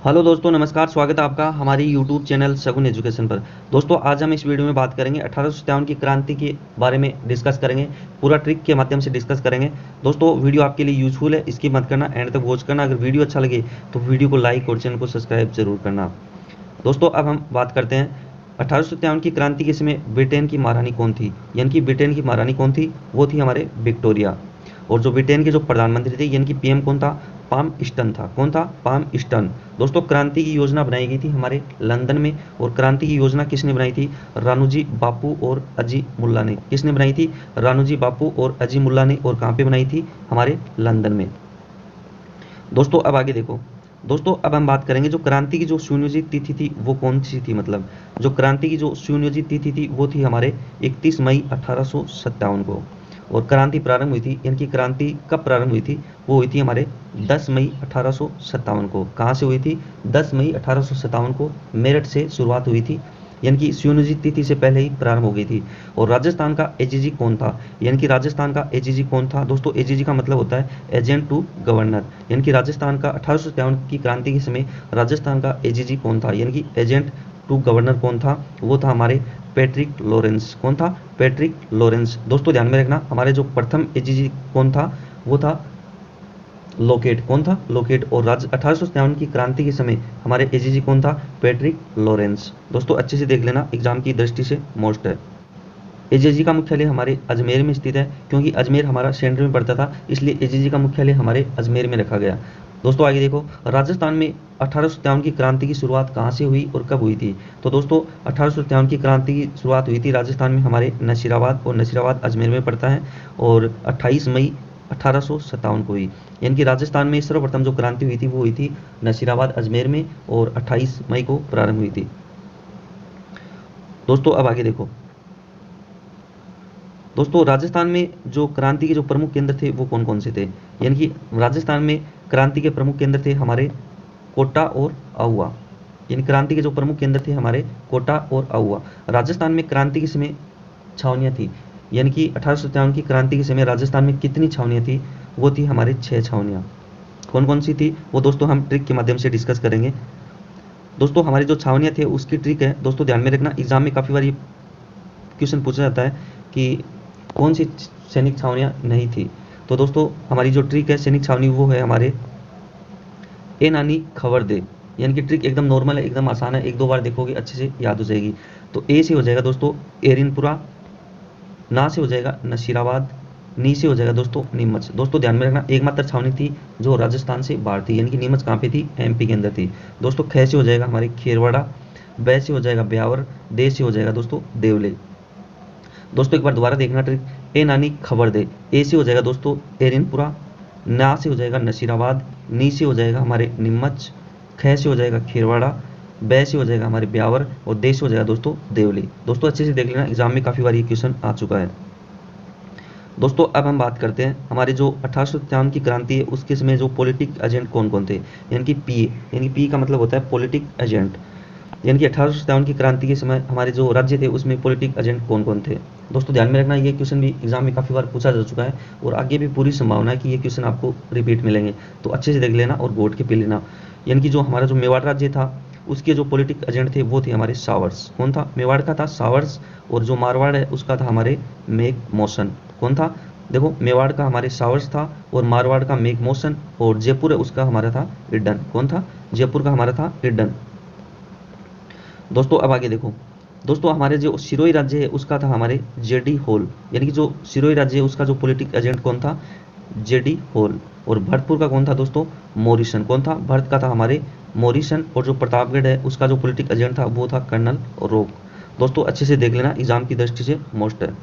Hello दोस्तों, नमस्कार। स्वागत है आपका हमारी यूट्यूब चैनल शगुन एजुकेशन पर। दोस्तों, आज हम इस वीडियो में बात करेंगे 1857 की क्रांति के बारे में डिस्कस करेंगे। पूरा ट्रिक के माध्यम से डिस्कस करेंगे। दोस्तों, वीडियो आपके लिए यूजफुल है, इसकी मत करना, एंड तक वॉच करना। अगर वीडियो अच्छा लगे तो वीडियो को लाइक और चैनल को सब्सक्राइब जरूर करना। दोस्तों, अब हम बात करते हैं 1857 की क्रांति के समय ब्रिटेन की महारानी कौन थी। यानी कि ब्रिटेन की महारानी कौन थी? वो थी हमारे विक्टोरिया। और जो ब्रिटेन के जो प्रधानमंत्री थे यानी कि पीएम कौन था? पाम ईस्टन था। कौन था? Palmerston. दोस्तों, क्रांति की योजना बनाई गई थी हमारे लंदन में। और क्रांति की योजना किसने बनाई थी? रानूजी बापू और अजी मुल्ला ने। किसने बनाई थी? रानूजी बापू और अजी मुल्ला ने। और कहाँ पे बनाई थी? हमारे लंदन में। दोस्तों, अब आगे देखो। दोस्तों, अब हम बात करेंगे जो क्रांति की जो सुनियोजित तिथि थी वो कौन सी थी। मतलब जो क्रांति की जो सुनियोजित तिथि थी वो थी हमारे 31 मई 1857 को। और क्रांति प्रारंभ हुई थी, यानी कि क्रांति कब प्रारंभ हुई थी? वो हुई थी हमारे 10 मई 1857 को। कहाँ से हुई थी? 10 मई 1857 को मेरठ से शुरुआत हुई थी, यानी कि सुनियोजित तिथि से पहले ही प्रारंभ हो गई थी। और राजस्थान का एजीजी कौन था? यानी कि राजस्थान का एजीजी कौन था? दोस्तों, एजीजी का मतलब होता है एजेंट टू गवर्नर। यानी कि राजस्थान का 1857 की क्रांति के समय राजस्थान का एजीजी कौन था? यानी कि एजेंट टू गवर्नर कौन था? वो था हमारे पैट्रिक लॉरेंस। कौन था? Patrick Lawrence. दोस्तों, ध्यान में रखना, हमारे जो प्रथम एजीजी कौन था? वो था लोकेट। कौन था? लोकेट। और 1857 की क्रांति के समय हमारे एजीजी कौन था? Patrick Lawrence. दोस्तों, अच्छे से देख लेना, एग्जाम की दृष्टि से मोस्ट है। एजीजी का मुख्यालय हमारे अजमेर में स्थित है, क्योंकि अजमेर हमारा सेंटर में पड़ता था, इसलिए एजीजी का मुख्यालय हमारे अजमेर में रखा गया। दोस्तों, आगे देखो, राजस्थान में 1857 की क्रांति की शुरुआत कहाँ से हुई और कब हुई थी? तो दोस्तों, 1857 की क्रांति की शुरुआत हुई थी राजस्थान में हमारे नसीराबाद, और नसीराबाद अजमेर में पड़ता है। और 28 मई 1857 को हुई। यानी कि राजस्थान में सर्वप्रथम जो क्रांति हुई थी वो हुई थी नसीराबाद अजमेर में, और 28 मई को प्रारंभ हुई थी। दोस्तों, अब आगे देखो। दोस्तों, राजस्थान में जो क्रांति के जो प्रमुख केंद्र थे वो कौन कौन से थे? यानी कि राजस्थान में क्रांति के प्रमुख केंद्र थे हमारे कोटा और आहुआ। यानी क्रांति के जो प्रमुख केंद्र थे हमारे कोटा और आहुआ। राजस्थान में क्रांति के समय छावनियाँ थी। यानी कि 1857 की क्रांति के समय राजस्थान में कितनी छावनियाँ थी? वो थी हमारी 6 छावनियाँ। कौन कौन सी थी वो दोस्तों हम ट्रिक के माध्यम से डिस्कस करेंगे। दोस्तों, हमारी जो छावनियाँ थे उसकी ट्रिक है। दोस्तों, ध्यान में रखना, एग्जाम में काफ़ी बार ये क्वेश्चन पूछा जाता है कि कौन सी सैनिक छावनियाँ नहीं थी। तो दोस्तों, हमारी जो ट्रिक है सैनिक छावनी वो है हमारे ए नानी खबर दे। यानी कि ट्रिक एकदम नॉर्मल है, एकदम आसान है, एक दो बार देखोगे अच्छे से याद हो जाएगी। तो ए से हो जाएगा दोस्तों एरिनपुरा, ना से हो जाएगा नसीराबाद, नी से हो जाएगा दोस्तों नीमच। दोस्तों, ध्यान में रखना, एकमात्र छावनी थी जो राजस्थान से बाहर थी, यानी कि नीमच कहाँ पे थी? एमपी के अंदर थी। दोस्तों, ख से हो जाएगा हमारे खेरवाड़ा, बै से हो जाएगा ब्यावर, दे से हो जाएगा दोस्तों देवले। दोस्तों, एक बार दोबारा देखना ट्रिक। ए नानी खबर दे, ए से हो जाएगा दोस्तों एरिनपुरा, ना से हो जाएगा नसीराबाद, नी से हो जाएगा हमारे नीमच, ख से हो जाएगा खेरवाड़ा, बै से हो जाएगा हमारे ब्यावर, और दे से हो जाएगा दोस्तों देवली। दोस्तों, अच्छे से देख लेना, एग्जाम में काफ़ी बार ये क्वेश्चन आ चुका है। दोस्तों, अब हम बात करते हैं हमारे जो 1857 की क्रांति है उसके समय जो पॉलिटिक एजेंट कौन कौन थे। यानी कि पीए, यानी कि पी का मतलब होता है पॉलिटिक एजेंट। यानी कि 1857 की क्रांति के समय हमारे जो राज्य थे उसमें पॉलिटिक एजेंट कौन कौन थे। दोस्तों, ध्यान में रखना, ये क्वेश्चन भी एग्जाम में काफ़ी बार पूछा जा चुका है, और आगे भी पूरी संभावना है कि ये क्वेश्चन आपको रिपीट मिलेंगे। तो अच्छे से देख लेना और गोट के पी लेना। यानी कि जो हमारा जो मेवाड़ राज्य था उसके जो पॉलिटिक एजेंट थे वो थे हमारे सावर्स। कौन था? मेवाड़ का था सावर्स। और जो मारवाड़ है उसका था हमारे मेघ मौसन। कौन था? देखो, मेवाड़ का हमारे सावर्स था, और मारवाड़ का मेघ मौसन, और जयपुर है उसका हमारा था इड्डन। कौन था? जयपुर का हमारा था इड्डन। दोस्तों, अब आगे देखो। दोस्तों, हमारे जो सिरोही राज्य है उसका था हमारे जेडी होल। यानी कि जो सिरोही राज्य है उसका जो पॉलिटिक एजेंट कौन था? जेडी होल। और भरतपुर का कौन था दोस्तों? मॉरिसन। कौन था? भरत का था हमारे मॉरिसन। और जो प्रतापगढ़ है उसका जो पॉलिटिक एजेंट था वो था कर्नल रोक। दोस्तों, अच्छे से देख लेना, एग्जाम की दृष्टि से मोस्ट है।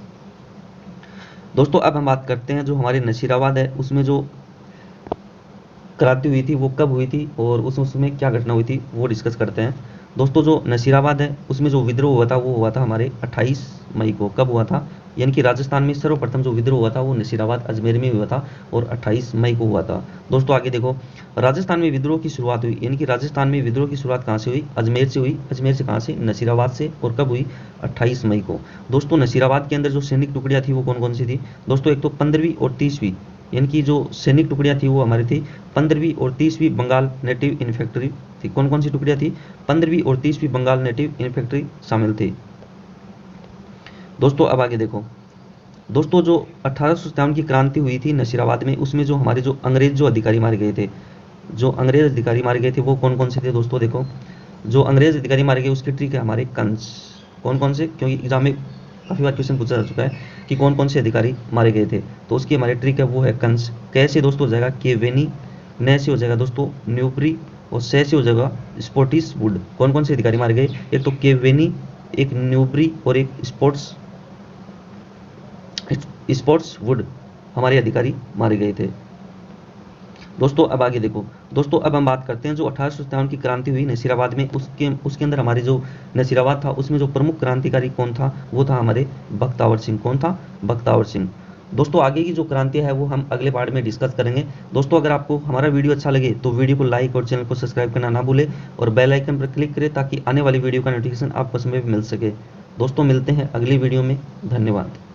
दोस्तों, अब हम बात करते हैं जो हमारे नसीराबाद है उसमें जो क्रांति हुई थी वो कब हुई थी, और उसमें क्या घटना हुई थी वो डिस्कस करते हैं। दोस्तों, जो नसीराबाद है उसमें जो विद्रोह हुआ था वो हुआ था हमारे 28 मई को। कब हुआ था? यानी कि राजस्थान में सर्वप्रथम जो विद्रोह हुआ था वो नसीराबाद अजमेर में हुआ था, और 28 मई को हुआ था। दोस्तों, आगे देखो, राजस्थान में विद्रोह की शुरुआत हुई। यानी कि राजस्थान में विद्रोह की शुरुआत कहाँ से हुई? अजमेर से हुई। अजमेर से कहाँ से? नसीराबाद से। और कब हुई? 28 मई को। दोस्तों, नसीराबाद के अंदर जो सैनिक टुकड़ियाँ थी वो कौन कौन सी थी? दोस्तों, एक तो 15वीं और 30वीं, यानी कि जो सैनिक टुकड़ियाँ थी वो हमारी थी 15वीं और 30वीं बंगाल नेटिव इन्फेंट्री थी। कौन कौन सी टुकड़ियां थी? 15वीं और 30वीं बंगाल नेटिव इन्फेंट्री शामिल थे। दोस्तों अब आगे देखो दोस्तों, जो 1857 की क्रांति हुई थी नशीराबाद में, उसमें जो हमारे जो अंग्रेज जो अधिकारी मारे गए थे, जो अंग्रेज अधिकारी मारे गए थे वो कौन कौन से थे? दोस्तों देखो, जो अंग्रेज अधिकारी मारे गए उसकी ट्रिक है हमारे कंस। कौन कौन से? क्योंकि एग्जाम में काफ़ी बार क्वेश्चन पूछा जा चुका है कि कौन कौन से अधिकारी मारे गए थे, तो उसकी हमारी ट्रिक है वो है कंस। कैसे दोस्तों हो जाएगा? केवेनी, न से हो जाएगा दोस्तों न्यूपरी, और से हो जाएगा स्पोर्टिस वुड। कौन कौन से अधिकारी मारे गए? एक तो केवेनी, एक न्यूबरी और एक स्पोर्ट्स वुड हमारे अधिकारी मारे गए थे। दोस्तों अब आगे देखो दोस्तों, अब हम बात करते हैं जो 1857 की क्रांति हुई नसीराबाद में, उसके अंदर हमारे जो नसीराबाद था उसमें जो प्रमुख क्रांतिकारी कौन था? वो था हमारे बख्तावर सिंह। कौन था? बख्तावर सिंह। दोस्तों आगे की जो क्रांति है वो हम अगले पार्ट में डिस्कस करेंगे। दोस्तों अगर आपको हमारा वीडियो अच्छा लगे तो वीडियो को लाइक और चैनल को सब्सक्राइब करना ना भूले और बेल आइकन पर क्लिक करें ताकि आने वाली वीडियो का नोटिफिकेशन आपको समय पर मिल सके। दोस्तों मिलते हैं अगली वीडियो में। धन्यवाद।